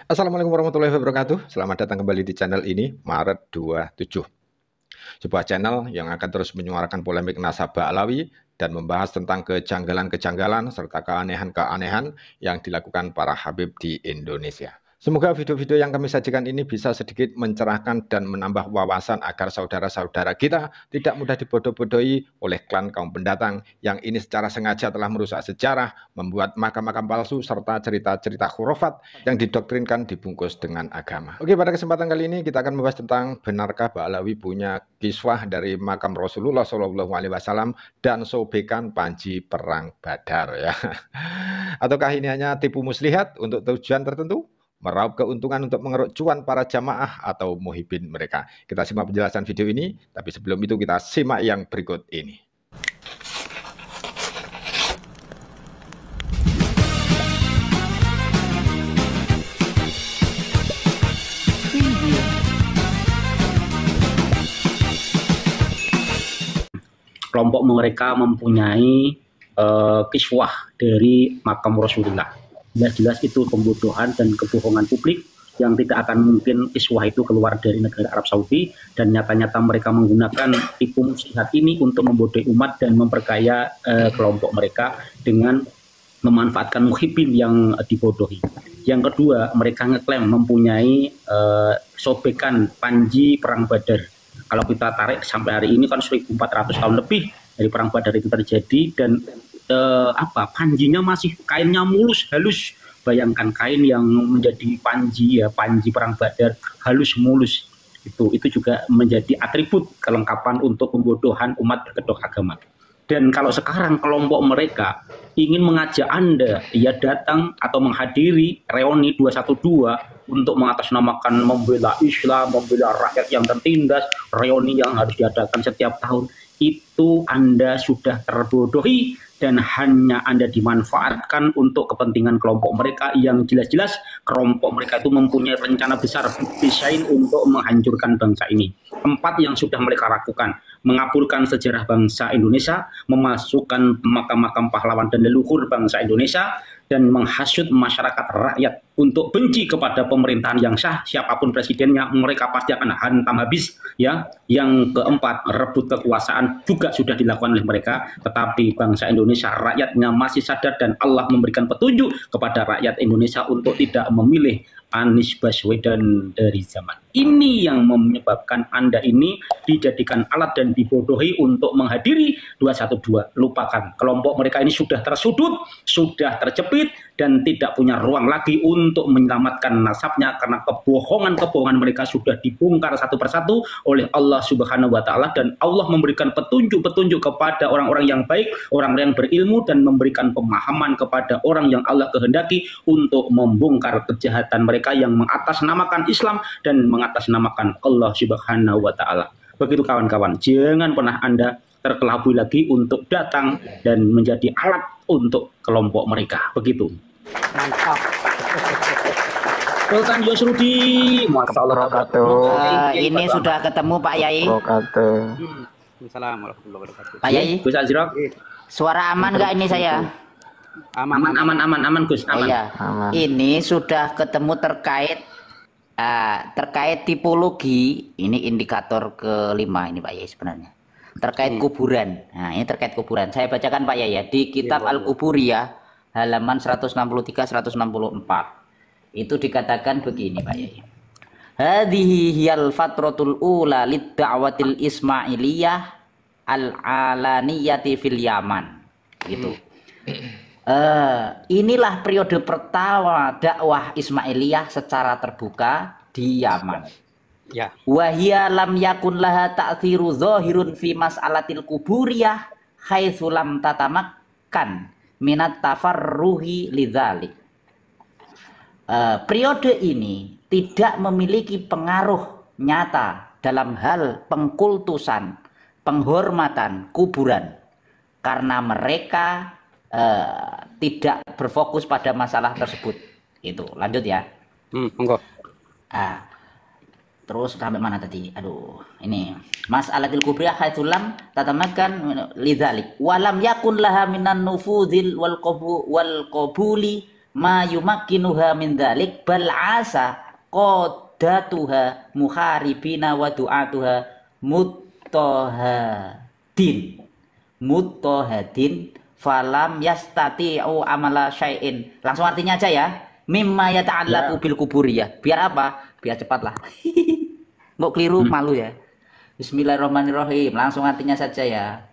Assalamualaikum warahmatullahi wabarakatuh. Selamat datang kembali di channel ini, Maret 27. Sebuah channel yang akan terus menyuarakan polemik nasabah Alawi dan membahas tentang kejanggalan-kejanggalan serta keanehan-keanehan yang dilakukan para Habib di Indonesia. Semoga video-video yang kami sajikan ini bisa sedikit mencerahkan dan menambah wawasan agar saudara-saudara kita tidak mudah dibodoh-bodohi oleh klan kaum pendatang yang ini secara sengaja telah merusak sejarah, membuat makam-makam palsu serta cerita-cerita khurafat yang didoktrinkan dibungkus dengan agama. Oke, pada kesempatan kali ini kita akan membahas tentang benarkah Ba'alawi punya kiswah dari makam Rasulullah SAW dan sobekan panji perang Badar ya. Ataukah ini hanya tipu muslihat untuk tujuan tertentu? Meraup keuntungan untuk mengeruk cuan para jamaah atau muhibin mereka. Kita simak penjelasan video ini, tapi sebelum itu kita simak yang berikut ini. Kelompok mereka mempunyai kiswah dari makam Rasulullah. Jelas-jelas itu pembodohan dan kebohongan publik yang tidak akan mungkin kiswah itu keluar dari negara Arab Saudi, dan nyata-nyata mereka menggunakan tipu muslihat ini untuk membodohi umat dan memperkaya kelompok mereka dengan memanfaatkan muhibin yang dibodohi. Yang kedua, mereka ngeklaim mempunyai sobekan panji perang Badar. Kalau kita tarik sampai hari ini kan 1400 tahun lebih dari perang Badar itu terjadi, dan panjinya masih kainnya mulus halus. Bayangkan kain yang menjadi panji panji perang Badar halus mulus, itu juga menjadi atribut kelengkapan untuk pembodohan umat berkedok agama. Dan kalau sekarang kelompok mereka ingin mengajak Anda datang atau menghadiri reuni 212 untuk mengatasnamakan membela Islam, membela rakyat yang tertindas, reuni yang harus diadakan setiap tahun, itu Anda sudah terbodohi dan hanya Anda dimanfaatkan untuk kepentingan kelompok mereka yang jelas-jelas kelompok mereka itu mempunyai rencana besar desain untuk menghancurkan bangsa ini. 4 yang sudah mereka lakukan: mengaburkan sejarah bangsa Indonesia, memasukkan makam-makam pahlawan dan leluhur bangsa Indonesia, dan menghasut masyarakat rakyat untuk benci kepada pemerintahan yang sah, siapapun presidennya mereka pasti akan hantam habis ya. Yang keempat, rebut kekuasaan juga sudah dilakukan oleh mereka, tetapi bangsa Indonesia rakyatnya masih sadar dan Allah memberikan petunjuk kepada rakyat Indonesia untuk tidak memilih Anies Baswedan dari zaman. Ini yang menyebabkan Anda ini dijadikan alat dan dibodohi untuk menghadiri 212. Lupakan, kelompok mereka ini sudah tersudut, sudah terjepit, dan tidak punya ruang lagi untuk menyelamatkan nasabnya karena kebohongan-kebohongan mereka sudah dibongkar satu persatu oleh Allah Subhanahu wa Ta'ala, dan Allah memberikan petunjuk-petunjuk kepada orang-orang yang baik, orang-orang yang berilmu, dan memberikan pemahaman kepada orang yang Allah kehendaki untuk membongkar kejahatan mereka yang mengatasnamakan Islam dan mengatasnamakan Allah Subhanahu wa Ta'ala. Begitu kawan-kawan, jangan pernah Anda terkelabui lagi untuk datang dan menjadi alat untuk kelompok mereka. Begitu. Mantap. Sultan Yusrudi, Masya Allah. Ini sudah ketemu Pak Yai. Assalamualaikum warahmatullahi wabarakatuh. Pak Yai, Gus Azrok. suara aman nggak ini saya? Aman Gus, aman. Iya. Ini sudah ketemu terkait tipologi. Ini indikator kelima ini Pak Yai sebenarnya. Terkait kuburan. Nah, ini terkait kuburan. Saya bacakan Pak Yai ya di kitab Al-Quburiyah halaman 163-164. Itu dikatakan begini Pak Yai. Hadhihi hiyal fatratul ula lid-da'watil ismailiyah al-alaniyati fil Yaman. Gitu. Inilah periode pertama dakwah Ismailiyah secara terbuka di Yaman. Ya. Wahia lam yakun laha ta'thiru zahirun fi mas'alatil kuburiyah haitsu lam tatamakkan minat tafarruhi lidzalik. Periode ini tidak memiliki pengaruh nyata dalam hal pengkultusan, penghormatan kuburan, karena mereka tidak berfokus pada masalah tersebut. Itu lanjut ya. Monggo. Terus sampai mana tadi? Aduh, ini mas'alatil kubriyah haitsulam tatamakan lidzalik walam yakun laha minan nufuzil wal qabuli ma yumakkinuha min dzalik bal asa qadatuha muharibina wa du'atuha muttahadin falam yastati'u amala syai'in. Langsung artinya aja ya. Mimma yata'allaqu bil kuburiyah. Biar apa? Biar cepat lah. Nggak keliru malu ya. Bismillahirrahmanirrahim. Langsung artinya saja ya.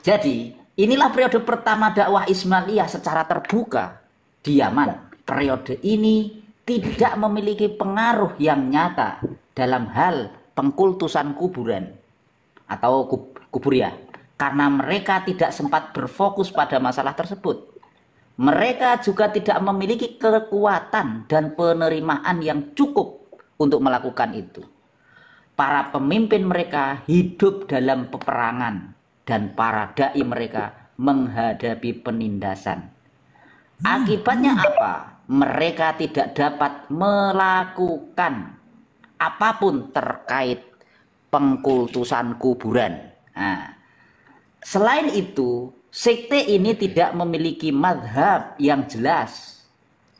Jadi, inilah periode pertama dakwah Ismailiyah secara terbuka di Yaman. Periode ini tidak memiliki pengaruh yang nyata dalam hal pengkultusan kuburan atau kuburiyah. Karena mereka tidak sempat berfokus pada masalah tersebut. Mereka juga tidak memiliki kekuatan dan penerimaan yang cukup untuk melakukan itu. Para pemimpin mereka hidup dalam peperangan dan para dai mereka menghadapi penindasan. Akibatnya apa? Mereka tidak dapat melakukan apapun terkait pengkultusan kuburan. Nah, selain itu, sekte ini tidak memiliki mazhab yang jelas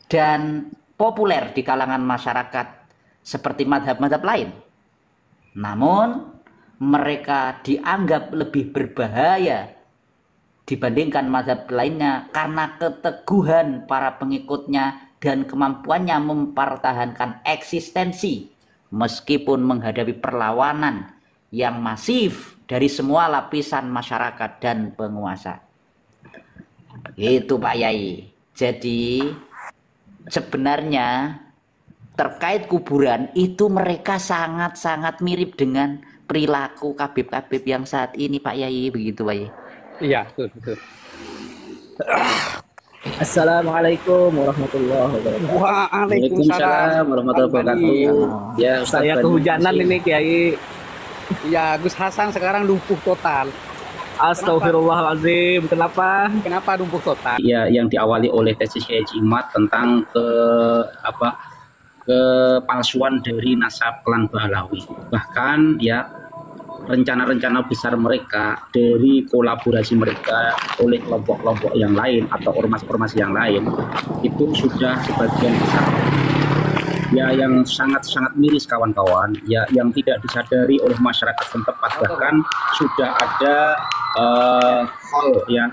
dan populer di kalangan masyarakat seperti mazhab-mazhab lain. Namun, mereka dianggap lebih berbahaya dibandingkan mazhab lainnya karena keteguhan para pengikutnya dan kemampuannya mempertahankan eksistensi meskipun menghadapi perlawanan yang masif dari semua lapisan masyarakat dan penguasa. Itu Pak Yai. Jadi sebenarnya terkait kuburan itu mereka sangat-sangat mirip dengan perilaku kabib-kabib yang saat ini Pak Yai, begitu Pak Yai. Iya, betul. Assalamualaikum warahmatullahi wabarakatuh. Waalaikumsalam warahmatullahi wabarakatuh. Ya, Ustaz saya kehujanan ini Kiai. Ya, Gus Hasan sekarang lumpuh total. Astagfirullahaladzim. Kenapa? Kenapa lumpuh total? Ya, yang diawali oleh tesis Kiai Jimat tentang kepalsuan dari nasab klan Bahlawi. Bahkan ya rencana-rencana besar mereka dari kolaborasi mereka oleh kelompok-kelompok yang lain atau ormas-ormas yang lain itu sudah sebagian besar ya yang sangat-sangat miris kawan-kawan ya yang tidak disadari oleh masyarakat setempat. Bahkan sudah ada hall ya,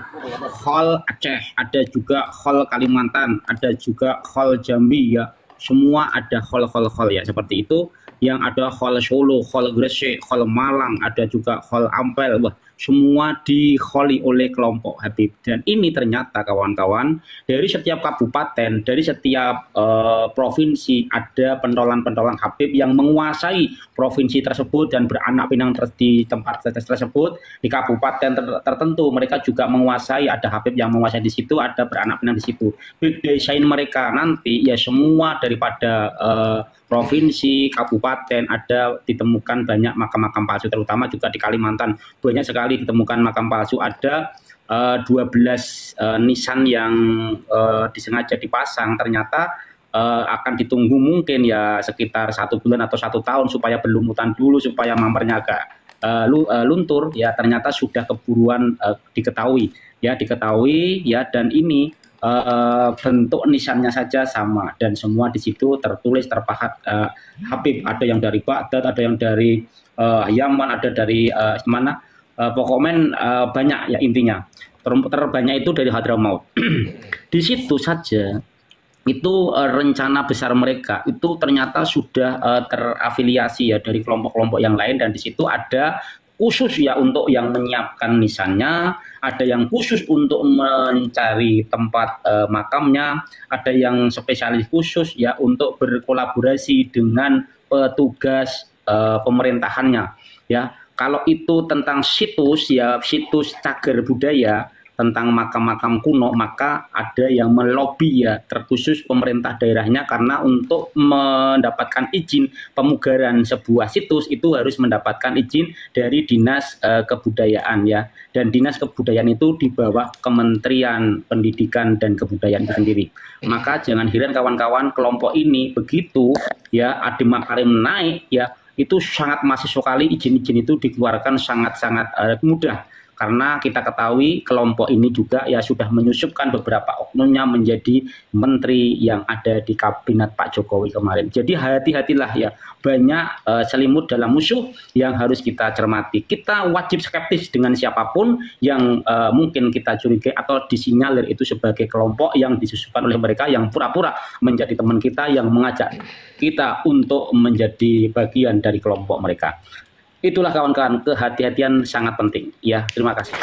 hall Aceh, ada juga hall Kalimantan, ada juga hall Jambi ya, semua ada hall ya seperti itu. Yang ada hall Solo, hall Gresik, hall Malang, ada juga hall Ampel. Wah, semua diholi oleh kelompok Habib. Dan ini ternyata kawan-kawan, dari setiap kabupaten, dari setiap provinsi ada pentolan-pentolan Habib yang menguasai provinsi tersebut dan beranak pinang di tempat tersebut. Di kabupaten tertentu mereka juga menguasai, ada Habib yang menguasai di situ, ada beranak pinang di situ. Big design mereka nanti ya semua daripada provinsi, kabupaten ada ditemukan banyak makam-makam palsu, terutama juga di Kalimantan banyak sekali ditemukan makam palsu. Ada 12 nisan yang disengaja dipasang, ternyata akan ditunggu mungkin ya sekitar 1 bulan atau 1 tahun supaya berlumutan dulu, supaya mampernya agak luntur ya, ternyata sudah keburuan diketahui ya, dan ini bentuk nisannya saja sama dan semua di situ tertulis terpahat Habib, ada yang dari Baghdad, ada yang dari Yaman, ada dari mana, pokoknya banyak ya, intinya terbanyak itu dari Hadramaut. Di situ saja itu rencana besar mereka itu ternyata sudah terafiliasi ya dari kelompok-kelompok yang lain, dan di situ ada khusus ya untuk yang menyiapkan nisannya, ada yang khusus untuk mencari tempat makamnya, ada yang spesialis khusus ya untuk berkolaborasi dengan petugas pemerintahannya ya. Kalau itu tentang situs ya, situs cagar budaya tentang makam-makam kuno, maka ada yang melobi ya terkhusus pemerintah daerahnya, karena untuk mendapatkan izin pemugaran sebuah situs itu harus mendapatkan izin dari dinas kebudayaan ya, dan dinas kebudayaan itu di bawah Kementerian Pendidikan dan Kebudayaan itu sendiri. Maka jangan heran kawan-kawan, kelompok ini begitu ya Adi Makarim naik ya, itu sangat masif sekali, izin-izin itu dikeluarkan sangat-sangat mudah. karena kita ketahui kelompok ini juga ya sudah menyusupkan beberapa oknumnya menjadi menteri yang ada di kabinet Pak Jokowi kemarin. Jadi hati-hatilah ya, banyak selimut dalam musuh yang harus kita cermati. Kita wajib skeptis dengan siapapun yang mungkin kita curigai atau disinyalir itu sebagai kelompok yang disusupkan oleh mereka yang pura-pura menjadi teman kita, yang mengajak kita untuk menjadi bagian dari kelompok mereka. Itulah kawan-kawan, kehati-hatian sangat penting. Ya, terima kasih.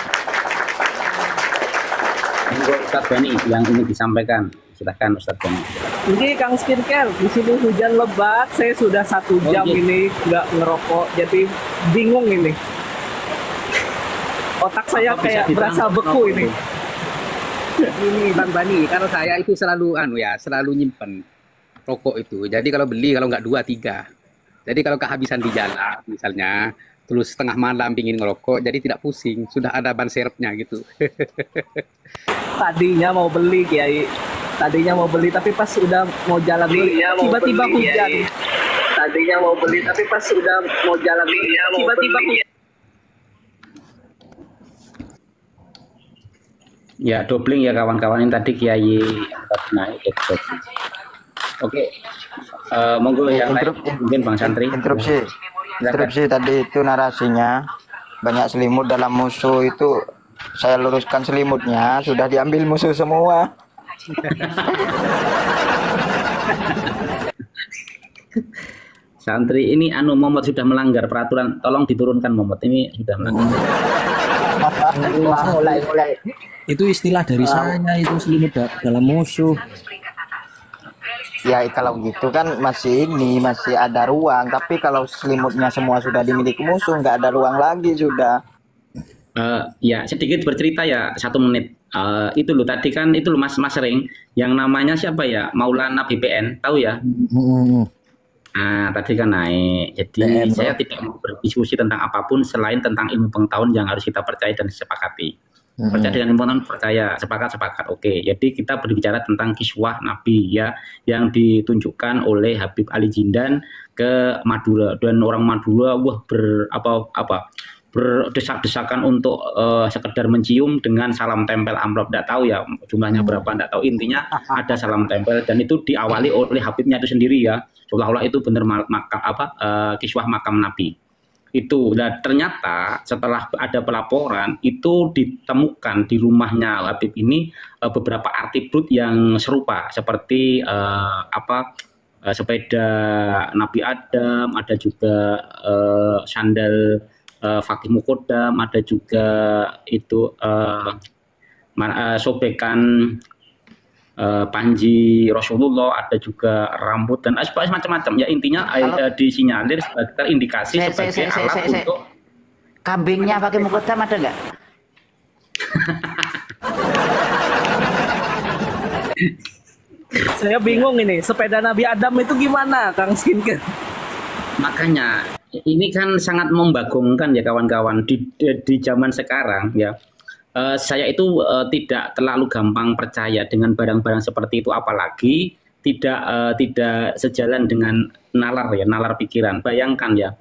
Monggo Ustadz Bani yang ingin disampaikan. Silakan Ustadz Bani. Ini Kang Skincare, di sini hujan lebat, saya sudah 1 jam ini nggak ngerokok, jadi bingung ini. Otak saya kayak berasa beku ini. Ini Bang Bani, kalau saya itu selalu selalu nyimpen rokok itu. Jadi kalau beli, kalau nggak 2, 3. Jadi kalau kehabisan di jalan misalnya, terus setengah malam pingin ngerokok, jadi tidak pusing, sudah ada ban serepnya gitu. Tadinya mau beli Kiai, tapi pas udah mau jalan tiba-tiba hujan. Tadinya mau beli tapi pas udah mau jalan tiba-tiba hujan. Ya, dobling ya kawan-kawan, ini tadi Kiai naik. Oke. Monggo yang lain, mungkin Bang Santri. Interupsi tadi itu narasinya banyak selimut dalam musuh, itu saya luruskan, selimutnya sudah diambil musuh semua. Santri ini Momot sudah melanggar peraturan, tolong diturunkan Momot, ini sudah melanggar. mulai. Itu istilah dari saya, itu selimut dalam musuh. Ya kalau gitu kan masih ada ruang, tapi kalau selimutnya semua sudah dimiliki musuh, nggak ada ruang lagi sudah. Ya sedikit bercerita ya, 1 menit. Itu loh tadi kan, itu loh Mas Ring, yang namanya siapa ya, Maulana BPN, tahu ya? Tadi kan naik. Jadi saya tidak mau berdiskusi tentang apapun selain tentang ilmu pengetahuan yang harus kita percaya dan sepakati. Percaya dengan ilmu pengetahuan, percaya, sepakat. Oke. Jadi kita berbicara tentang kiswah Nabi ya, yang ditunjukkan oleh Habib Ali Jindan ke Madura, dan orang Madura berdesak-desakan untuk sekedar mencium dengan salam tempel amplop. Tidak tahu ya jumlahnya berapa, tidak tahu, intinya ada salam tempel, dan itu diawali oleh Habibnya itu sendiri ya, seolah-olah itu benar kiswah makam Nabi itu. Dan ternyata setelah ada pelaporan itu ditemukan di rumahnya Habib ini beberapa atribut yang serupa, seperti sepeda Nabi Adam, ada juga sandal Fakih Mukodam, ada juga itu sobekan panji Rasulullah, ada juga rambut dan macam-macam ya, intinya disinyalir sebagai indikasi sebagai alat untuk kambingnya Fakih Mukodam ada nggak? Saya bingung ini, sepeda Nabi Adam itu gimana Kang Skincare? Makanya ini kan sangat membagongkan ya kawan-kawan di zaman sekarang ya. Saya itu tidak terlalu gampang percaya dengan barang-barang seperti itu, apalagi tidak sejalan dengan nalar pikiran. Bayangkan ya,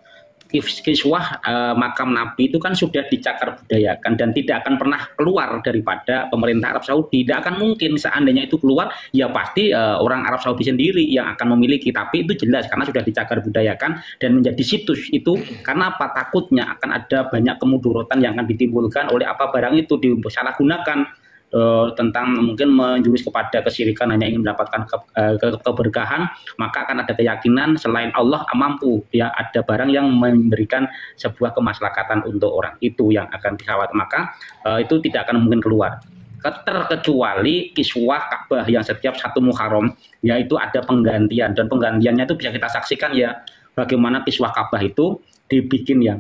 kiswah makam Nabi itu kan sudah dicakar budayakan dan tidak akan pernah keluar daripada pemerintah Arab Saudi. Tidak akan mungkin, seandainya itu keluar ya pasti orang Arab Saudi sendiri yang akan memiliki. Tapi itu jelas karena sudah dicakar budayakan dan menjadi situs itu. Karena apa? Takutnya akan ada banyak kemudaratan yang akan ditimbulkan oleh barang itu disalahgunakan, tentang mungkin menjurus kepada kesyirikan, hanya ingin mendapatkan keberkahan, maka akan ada keyakinan selain Allah mampu ya, ada barang yang memberikan sebuah kemaslahatan untuk orang, itu yang akan dikhawatirkan, maka itu tidak akan mungkin keluar, terkecuali kiswah Ka'bah yang setiap 1 Muharram yaitu ada penggantian, dan penggantiannya itu bisa kita saksikan ya, bagaimana kiswah Ka'bah itu dibikin ya,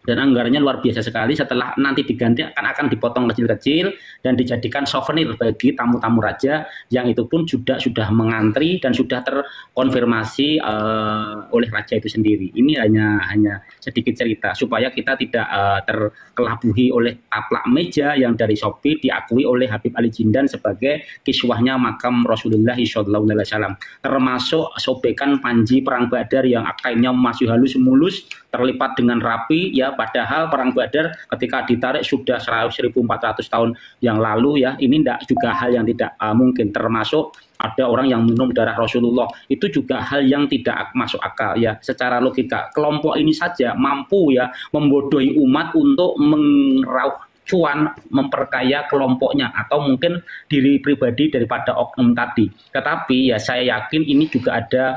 dan anggarannya luar biasa sekali. Setelah nanti diganti akan dipotong kecil-kecil dan dijadikan souvenir bagi tamu-tamu raja, yang itu pun sudah mengantri dan sudah terkonfirmasi oleh raja itu sendiri. Ini hanya sedikit cerita supaya kita tidak terkelabuhi oleh taplak meja yang dari Shopee diakui oleh Habib Ali Jindan sebagai kiswahnya makam Rasulullah SAW, termasuk sobekan panji perang Badar yang kainnya masih halus mulus terlipat dengan rapi ya, padahal perang Badar ketika ditarik sudah 1400 tahun yang lalu ya. Ini tidak juga hal yang tidak mungkin, termasuk ada orang yang minum darah Rasulullah, itu juga hal yang tidak masuk akal ya secara logika. Kelompok ini saja mampu ya membodohi umat untuk meraup cuan, memperkaya kelompoknya atau mungkin diri pribadi daripada oknum tadi. Tetapi ya saya yakin ini juga ada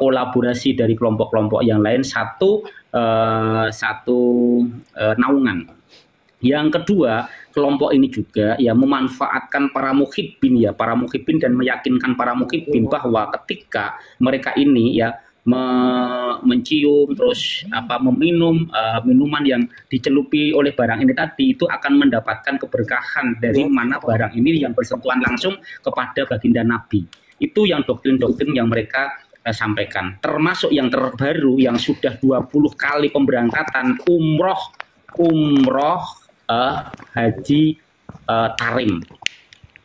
kolaborasi dari kelompok-kelompok yang lain, satu naungan. Yang kedua, kelompok ini juga ya memanfaatkan para muhibbin dan meyakinkan para muhibbin bahwa ketika mereka ini ya mencium terus meminum minuman yang dicelupi oleh barang ini tadi, itu akan mendapatkan keberkahan dari mana barang ini yang bersentuhan langsung kepada baginda Nabi. Itu yang doktrin-doktrin yang mereka sampaikan. Termasuk yang terbaru yang sudah 20 kali pemberangkatan umroh haji tarim.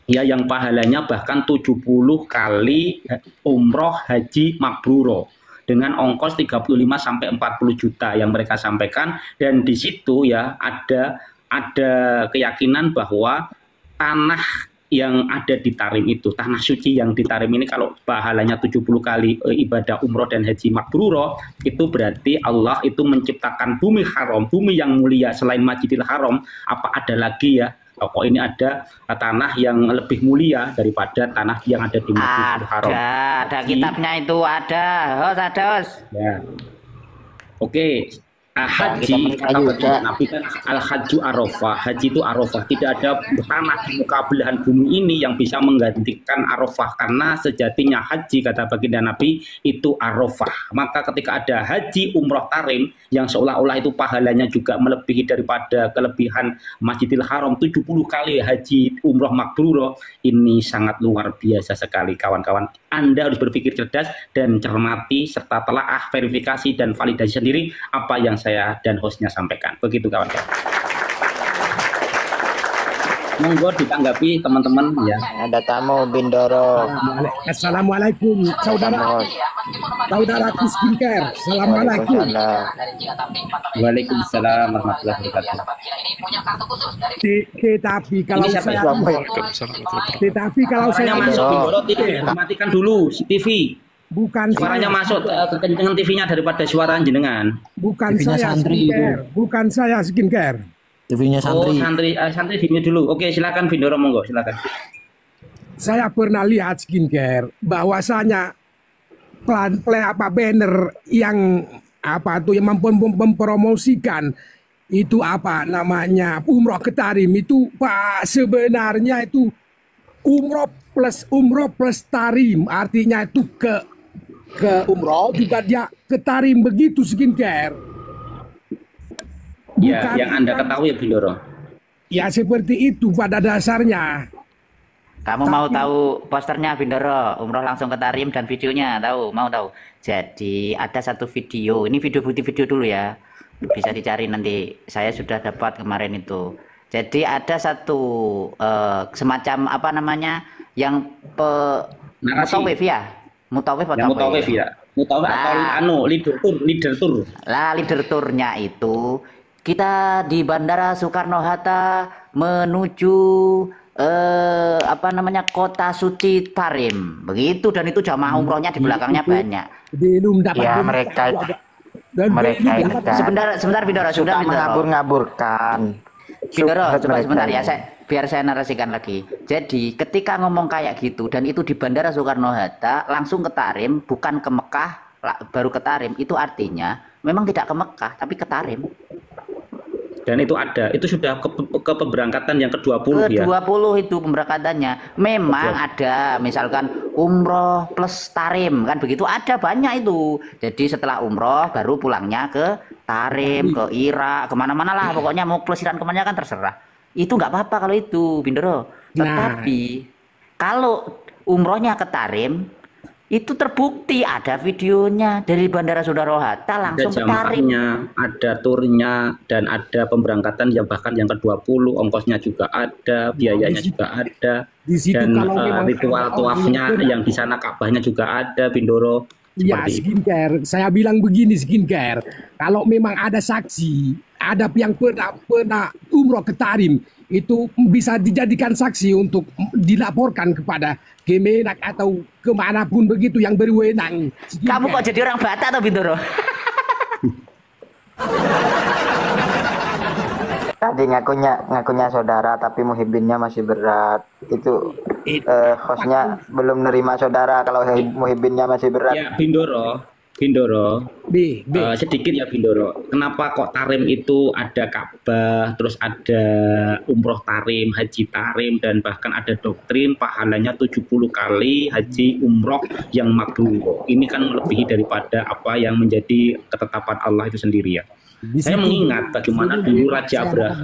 Ya, yang pahalanya bahkan 70 kali umroh haji mabruro dengan ongkos 35 sampai 40 juta yang mereka sampaikan. Dan di situ ya ada keyakinan bahwa tanah yang ada di Tarim itu, tanah suci yang di Tarim ini, kalau pahalanya 70 kali ibadah umroh dan haji mabruro, itu berarti Allah itu menciptakan bumi haram, bumi yang mulia selain Masjidil Haram. Apa ada lagi ya? Kok ini ada tanah yang lebih mulia daripada tanah yang ada di Masjidil Haram? Ada kitabnya itu, ada. Ya. Oke. Haji kata Nabi kan al-hajju arafah, haji itu arafah. Tidak ada tanah di muka belahan bumi ini yang bisa menggantikan arafah, karena sejatinya haji kata baginda Nabi itu arafah. Maka ketika ada haji umroh tarim yang seolah-olah itu pahalanya juga melebihi daripada kelebihan Masjidil Haram 70 kali haji umroh mabruro, ini sangat luar biasa sekali kawan-kawan. Anda harus berpikir cerdas dan cermati serta telaah, verifikasi dan validasi sendiri apa yang saya dan hostnya sampaikan. Begitu kawan-kawan. Monggo ditanggapi teman-teman ya. Ada tamu Bindoro. Assalamualaikum saudara. Saudaraku skincare. Assalamualaikum. Waalaikumsalam warahmatullahi wabarakatuh. Tetapi kalau saya masuk Bindoro, matikan dulu TV. Bukan suaranya masuk kekencengan TV-nya daripada suara jenengan. Bukan saya skincare. Bukan saya skincare. TV-nya santri. Oh, santri di dulu. Oke, silakan Bindoro, monggo, silakan. Saya pernah lihat skincare bahwasanya banner yang yang mempromosikan itu umroh ke Tarim itu Pak, sebenarnya itu umroh plus Tarim, artinya itu ke umroh juga dia ke Tarim, begitu skincare. Ya, yang Anda ketahui ya Bindoro. Ya seperti itu pada dasarnya. Kamu mau tahu posternya Bindoro, umroh langsung ke Tarim dan videonya, mau tahu? Jadi ada satu video, ini bukti video dulu ya, bisa dicari nanti. Saya sudah dapat kemarin itu. Jadi ada satu semacam yang mutawif ya, mutawif ya. Mutawif atau leader tour. Lah leader tournya itu kita di Bandara Soekarno-Hatta menuju kota suci Tarim, begitu, dan itu jamaah umrohnya di belakangnya banyak. Ya mereka sebentar Bindoro, sudah mengabur-ngaburkan. Bindoro, coba sebentar ya, biar saya narasikan lagi. Jadi ketika ngomong kayak gitu dan itu di Bandara Soekarno-Hatta langsung ke Tarim, bukan ke Mekah baru ke Tarim, itu artinya memang tidak ke Mekah tapi ke Tarim. Dan itu sudah ke pemberangkatan yang ke-20 ya. Ke-20 itu pemberangkatannya. Memang ada misalkan umroh plus Tarim, kan begitu, ada banyak itu. Jadi setelah umroh baru pulangnya ke Tarim, ke Irak, kemana-mana lah, pokoknya mau pelesiran kemana kan terserah. Itu nggak apa-apa kalau itu Bindoro. Tetapi kalau umrohnya ke Tarim, itu terbukti ada videonya dari Bandara Soekarno-Hatta langsung ke Tarim. Ada turnya, dan ada pemberangkatan yang bahkan yang ke-20, ongkosnya juga ada, biayanya juga ada, dan ritual tuafnya yang di sana Ka'bahnya juga ada Bindoro. Ya, Seperti itu. skincare. Saya bilang begini, skincare. Kalau memang ada saksi, ada yang pernah umroh ke Tarim, itu bisa dijadikan saksi untuk dilaporkan kepada Kemenak atau kemanapun begitu yang berwenang. Kamu kok jadi orang Batak atau Bintoro? Tadi ngakunya saudara tapi muhibinnya masih berat. Itu hostnya belum nerima saudara kalau muhibinnya masih berat. Ya, Bindoro, sedikit ya Bindoro. Kenapa kok Tarim itu ada Ka'bah, terus ada umroh Tarim, haji Tarim, dan bahkan ada doktrin pahalanya 70 kali haji umroh yang mabrur. Ini kan melebihi daripada apa yang menjadi ketetapan Allah itu sendiri ya. Saya mengingat bagaimana dulu Raja Abraha.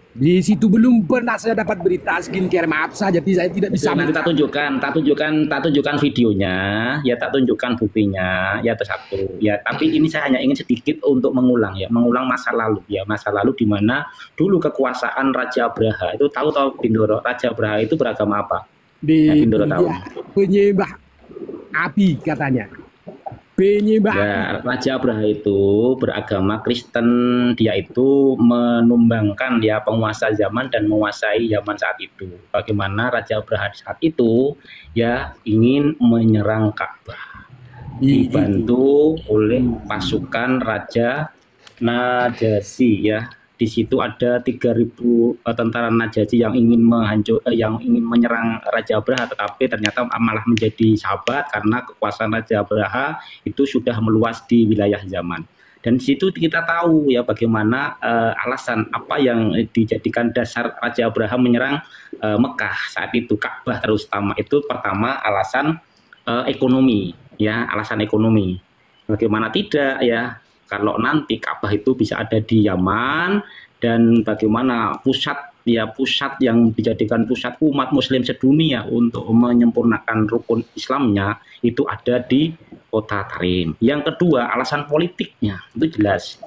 Di situ belum pernah saya dapat berita skincare. Maaf saja, saya tidak bisa. Nanti tak tunjukkan videonya, ya tak tunjukkan buktinya, ya satu. Ya, tapi ini saya hanya ingin sedikit untuk mengulang masa lalu ya, masa lalu di mana dulu kekuasaan Raja Abraha itu tahu Bindoro, Raja Abraha itu beragama apa? Bindoro tahu. Penyembah api katanya. Ya, Raja Abraha itu beragama Kristen, dia itu menumbangkan ya penguasa zaman dan menguasai zaman saat itu. Bagaimana Raja Abraha saat itu ya ingin menyerang Ka'bah, dibantu oleh pasukan Raja Najasyi ya. Di situ ada 3.000 tentara Najasyi yang ingin menyerang Raja Abraha, tetapi ternyata malah menjadi sahabat karena kekuasaan Raja Abraha itu sudah meluas di wilayah zaman. Dan di situ kita tahu ya bagaimana alasan apa yang dijadikan dasar Raja Abraha menyerang Mekah saat itu, Ka'bah terutama. Itu pertama alasan ekonomi ya, alasan ekonomi. Bagaimana tidak ya, kalau nanti Ka'bah itu bisa ada di Yaman, dan bagaimana pusat yang dijadikan pusat umat muslim sedunia untuk menyempurnakan rukun Islamnya itu ada di kota Tarim. Yang kedua, alasan politiknya itu jelas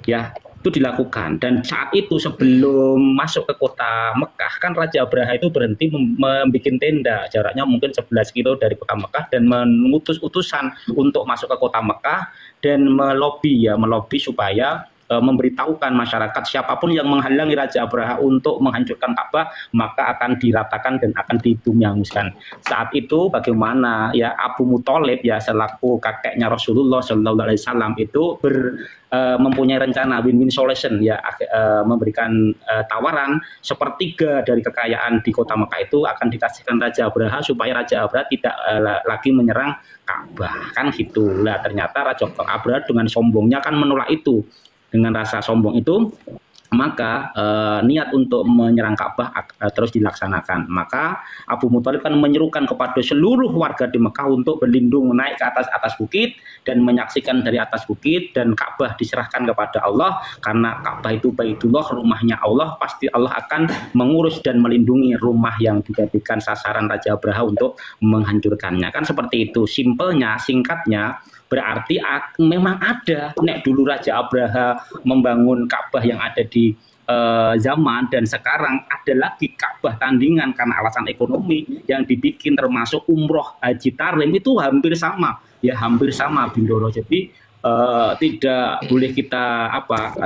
ya, itu dilakukan. Dan saat itu sebelum masuk ke kota Mekah kan Raja Abraha itu berhenti membuat tenda, jaraknya mungkin 11 kilo dari kota Mekah, dan mengutus utusan untuk masuk ke kota Mekah dan melobi supaya memberitahukan masyarakat siapapun yang menghalangi Raja Abraha untuk menghancurkan Ka'bah maka akan diratakan dan akan dibumi-hanguskan. Saat itu bagaimana ya Abu Muthalib ya selaku kakeknya Rasulullah Shallallahu Alaihi Wasallam itu mempunyai rencana win-win solution ya, memberikan tawaran sepertiga dari kekayaan di kota Mekah itu akan dikasihkan Raja Abraha supaya Raja Abraha tidak lagi menyerang Ka'bah kan gitu. Lah ternyata Raja Abraha dengan sombongnya kan menolak itu. Dengan rasa sombong itu maka niat untuk menyerang Ka'bah terus dilaksanakan. Maka Abu Muthalib kan menyerukan kepada seluruh warga di Mekah untuk berlindung naik ke atas bukit dan menyaksikan dari atas bukit, dan Ka'bah diserahkan kepada Allah karena Ka'bah itu Baitullah, rumahnya Allah, pasti Allah akan mengurus dan melindungi rumah yang dijadikan sasaran Raja Abraha untuk menghancurkannya. Kan seperti itu simpelnya, singkatnya. Berarti memang ada nek dulu Raja Abraha membangun Ka'bah yang ada di zaman, dan sekarang ada lagi Ka'bah tandingan karena alasan ekonomi yang dibikin, termasuk umroh haji Tarim itu hampir sama ya, hampir sama Bindoro. Jadi tidak boleh kita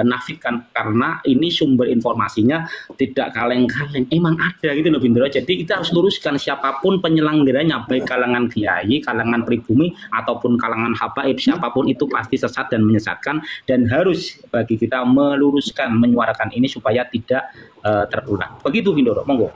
nafikan karena ini sumber informasinya tidak kaleng-kaleng, emang ada gitu loh Bindoro. Jadi kita harus luruskan siapapun penyelenggaranya, baik kalangan kiai, kalangan pribumi ataupun kalangan habaib, siapapun itu pasti sesat dan menyesatkan, dan harus bagi kita meluruskan, menyuarakan ini supaya tidak terulang. Begitu Bindoro, monggo.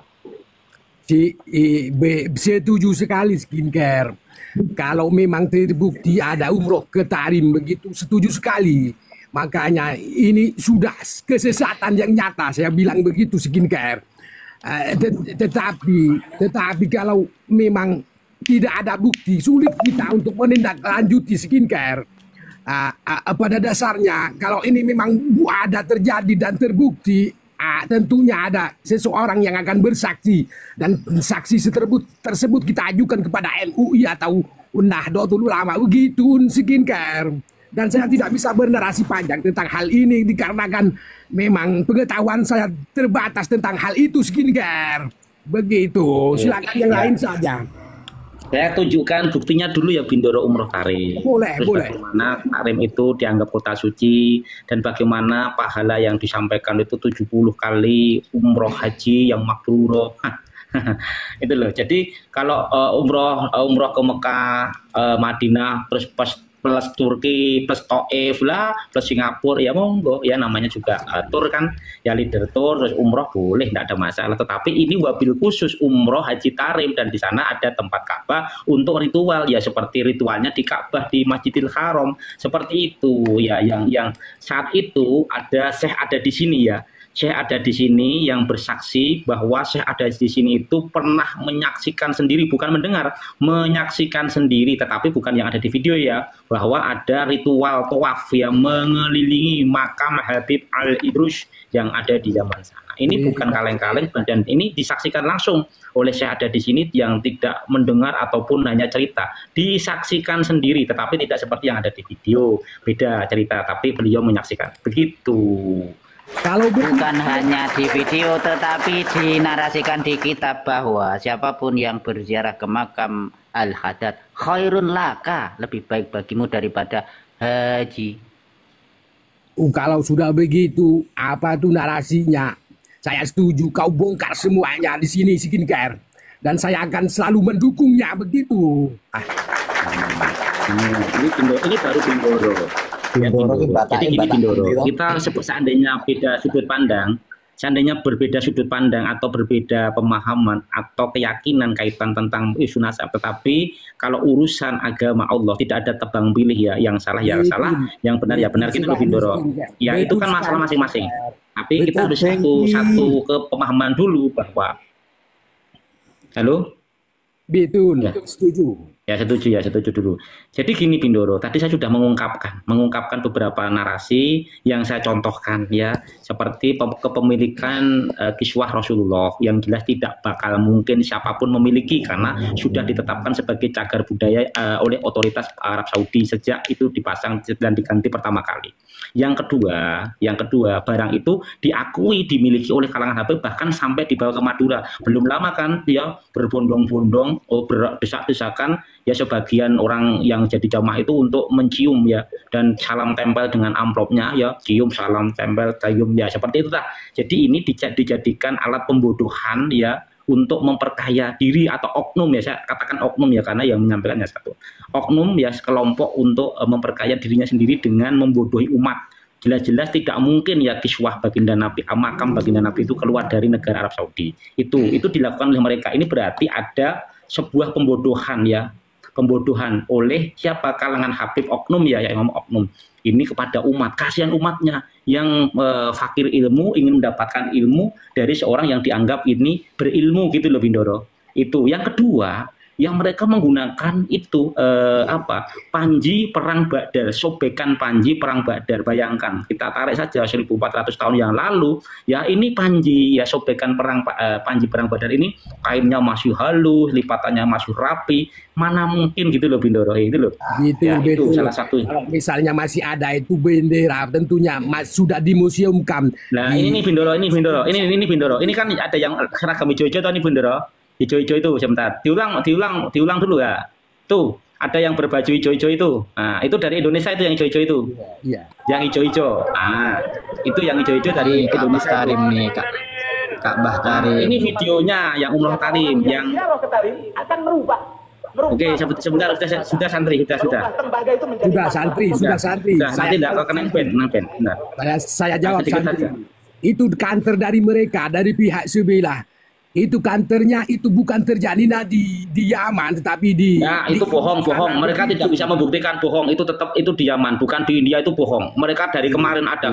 Setuju sekali skincare. Kalau memang terbukti ada umroh ke Tarim begitu, setuju sekali. Makanya ini sudah kesesatan yang nyata, saya bilang begitu skincare. Tetapi kalau memang tidak ada bukti, sulit kita untuk menindaklanjuti skincare. Pada dasarnya kalau ini memang ada terjadi dan terbukti, tentunya ada seseorang yang akan bersaksi, dan saksi tersebut kita ajukan kepada MUI atau Nahdlatul Ulama begitu skincare. Dan saya tidak bisa bernarasi panjang tentang hal ini dikarenakan memang pengetahuan saya terbatas tentang hal itu skincare. Begitu, silakan yang lain saja. Saya tunjukkan buktinya dulu ya Bindoro umroh tarim. Boleh, Terus boleh. bagaimana tarim itu dianggap kota suci dan bagaimana pahala yang disampaikan itu 70 kali umroh haji yang makruh. Itu loh. Jadi kalau umroh ke Mekah, Madinah, terus plus Turki, plus Taif lah, plus Singapura, ya monggo, ya namanya juga tour kan, ya leader tour, terus umroh boleh, tidak ada masalah. Tetapi ini wabil khusus umroh haji tarim dan di sana ada tempat Ka'bah untuk ritual, ya seperti ritualnya di Ka'bah di Masjidil Haram, seperti itu, ya yang saat itu ada Syekh ada di sini ya. Syekh ada di sini yang bersaksi bahwa Syekh ada di sini itu pernah menyaksikan sendiri, bukan mendengar, menyaksikan sendiri, tetapi bukan yang ada di video ya, bahwa ada ritual tawaf yang mengelilingi makam Habib Al-Idrus yang ada di zaman sana. Ini bukan kaleng-kaleng dan ini disaksikan langsung oleh Syekh ada di sini yang tidak mendengar ataupun hanya cerita, disaksikan sendiri, tetapi tidak seperti yang ada di video, beda cerita, tapi beliau menyaksikan. Begitu. Kalau bukan hanya di video tetapi dinarasikan di kitab bahwa siapapun yang berziarah ke makam Al-Haddad khairun laka, lebih baik bagimu daripada haji. Kalau sudah begitu, apa tuh narasinya? Saya setuju kau bongkar semuanya di sini Skincare dan saya akan selalu mendukungnya begitu. Ini baru Bindoro. Ya, jadi gini Bindoro, kita seandainya beda sudut pandang, seandainya berbeda sudut pandang atau berbeda pemahaman atau keyakinan kaitan tentang isu nasab, tetapi kalau urusan agama Allah tidak ada tebang pilih ya, yang salah ya salah, yang benar ya benar, gitu loh Bindoro. Ya itu kan masalah masing-masing. Tapi kita harus satu ke pemahaman dulu bahwa, halo? Betul, ya. Setuju. Ya setuju dulu. Jadi gini Bindoro, tadi saya sudah mengungkapkan beberapa narasi yang saya contohkan ya, seperti kepemilikan kiswah Rasulullah yang jelas tidak bakal mungkin siapapun memiliki karena sudah ditetapkan sebagai cagar budaya oleh otoritas Arab Saudi sejak itu dipasang dan diganti pertama kali. Yang kedua, barang itu diakui dimiliki oleh kalangan Habib bahkan sampai dibawa ke Madura. Belum lama kan dia berbondong-bondong, berdesak-desakan ya sebagian orang yang jadi jamaah itu untuk mencium ya dan salam tempel dengan amplopnya ya, cium salam tempel cium ya, seperti itu lah. Jadi ini dijadikan alat pembodohan ya untuk memperkaya diri atau oknum ya, saya katakan oknum ya karena yang menyampaikannya satu oknum ya, kelompok untuk memperkaya dirinya sendiri dengan membodohi umat. Jelas-jelas tidak mungkin ya kiswah baginda Nabi, makam baginda Nabi itu keluar dari negara Arab Saudi. Itu dilakukan oleh mereka. Ini berarti ada sebuah pembodohan ya, pembodohan oleh siapa, kalangan Habib oknum ya, yang ngomong oknum ini kepada umat. Kasihan umatnya yang fakir ilmu, ingin mendapatkan ilmu dari seorang yang dianggap ini berilmu gitu loh Bindoro. Itu yang kedua, yang mereka menggunakan itu panji perang Badar, sobekan panji perang Badar. Bayangkan, kita tarik saja 1400 tahun yang lalu ya, ini panji ya, sobekan panji perang Badar ini kainnya masih halus, lipatannya masih rapi, mana mungkin gitu loh Bindoro, itu loh. Itu salah satu. Kalau misalnya masih ada itu bendera, tentunya sudah dimuseumkan. Nah ini Bindoro, ini Bindoro, ini kan ada yang seragam hijau-hijau tadi Bindoro. Hijau-hijau itu sebentar, diulang dulu ya. Tuh ada yang berbaju hijau-hijau itu. Nah itu dari Indonesia itu yang hijau-hijau itu. Iya. Yang hijau-hijau. Nah itu yang hijau-hijau dari Indonesia. Tarim nih Ka'bah Tarim. Ini videonya yang umroh tarim yang akan merubah. Oke, sebentar sudah santri. Sudah santri. Nanti enggak kena pen. Saya jawab santri. Itu kantor dari mereka, dari pihak sebelah. Itu kantornya itu bukan terjadi di Yaman, tetapi di. Ya itu bohong. Mereka tidak bisa membuktikan bohong. Itu tetap itu di Yaman, bukan di India, itu bohong. Mereka dari kemarin ada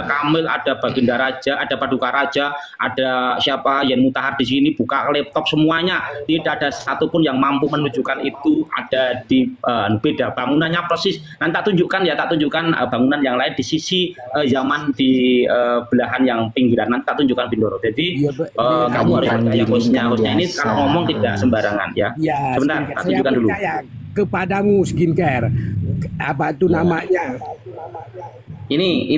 Kamil, ada Baginda Raja, ada Paduka Raja, ada siapa Yen Mutahar di sini, buka laptop semuanya. Tidak ada satupun yang mampu menunjukkan itu ada di beda bangunannya persis. Nanti tak tunjukkan bangunan yang lain di sisi Yaman di belahan yang pinggiran. Nanti tak tunjukkan Bindoro. Jadi kamu harus hostnya ini kalau ngomong tidak sembarangan ya. Sebentar, tak tunjukkan dulu. Kepadamu Skincare, apa itu namanya? Ini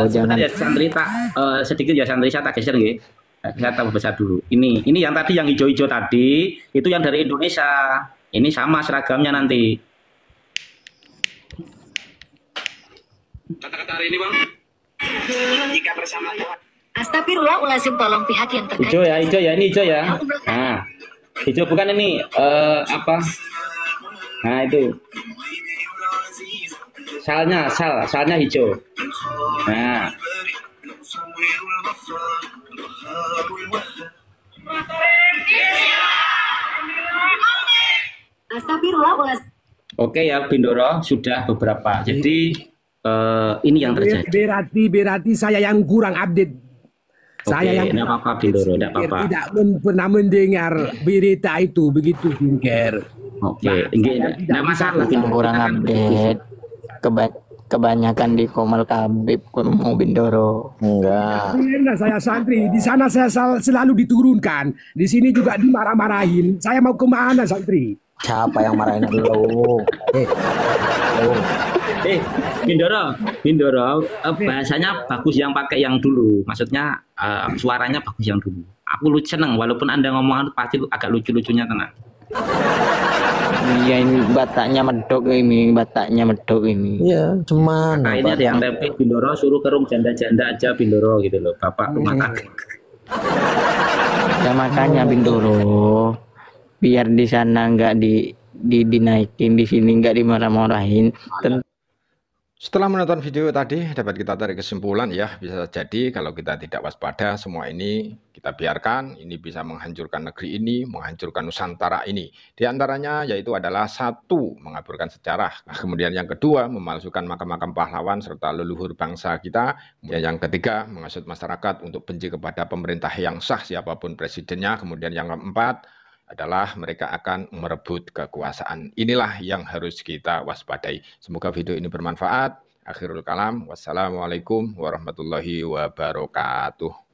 sebentar ya santri, tak sedikit ya santri, saya tak geser nggih. Saya tambah besar dulu. Ini yang tadi yang hijau-hijau tadi itu yang dari Indonesia. Ini sama seragamnya nanti. Kata-kata hari ini Bang. Jika bersama Tuhan. Astagfirullahaladzim, tolong pihak yang terkait. Hijau ya, ini hijau ya. Nah, hijau bukan ini apa? Nah itu. Salnya hijau. Nah. Astagfirullahaladzim. Oke ya, Bindoro, sudah beberapa. Jadi ini yang terjadi. Berarti saya yang kurang update. Saya yang tidak apa-apa, Bindoro, tidak apa-apa. Tidak pernah mendengar berita itu begitu, King. Oke, tidak masalah. Yang kurang update. Kebanyakan di Komal Kabib mau Bindoro. Enggak. Saya santri, di sana saya selalu diturunkan. Di sini juga dimarah-marahin. Saya mau kemana, santri? Siapa yang marahin lu? Bindoro, bahasanya bagus yang pakai yang dulu. Maksudnya suaranya bagus yang dulu. Aku lucu seneng, walaupun Anda ngomong pasti agak lucu-lucunya tenang. Iya, ini bataknya medok ini. Iya, cuman. Nah, ini ada yang tempel Bindoro, suruh ke room janda-janda aja Bindoro gitu loh, bapak rumah tangga. Ya makanya Bindoro, biar di sana nggak dinaikin, di sini nggak dimarah-marahin. Setelah menonton video tadi, dapat kita tarik kesimpulan ya, bisa jadi kalau kita tidak waspada, semua ini kita biarkan, ini bisa menghancurkan negeri ini, menghancurkan Nusantara ini. Di antaranya yaitu adalah satu, mengaburkan sejarah. Kemudian yang kedua, memalsukan makam-makam pahlawan serta leluhur bangsa kita. Kemudian yang ketiga, menghasut masyarakat untuk benci kepada pemerintah yang sah siapapun presidennya. Kemudian yang keempat, adalah mereka akan merebut kekuasaan. Inilah yang harus kita waspadai. Semoga video ini bermanfaat. Akhirul kalam. Wassalamualaikum warahmatullahi wabarakatuh.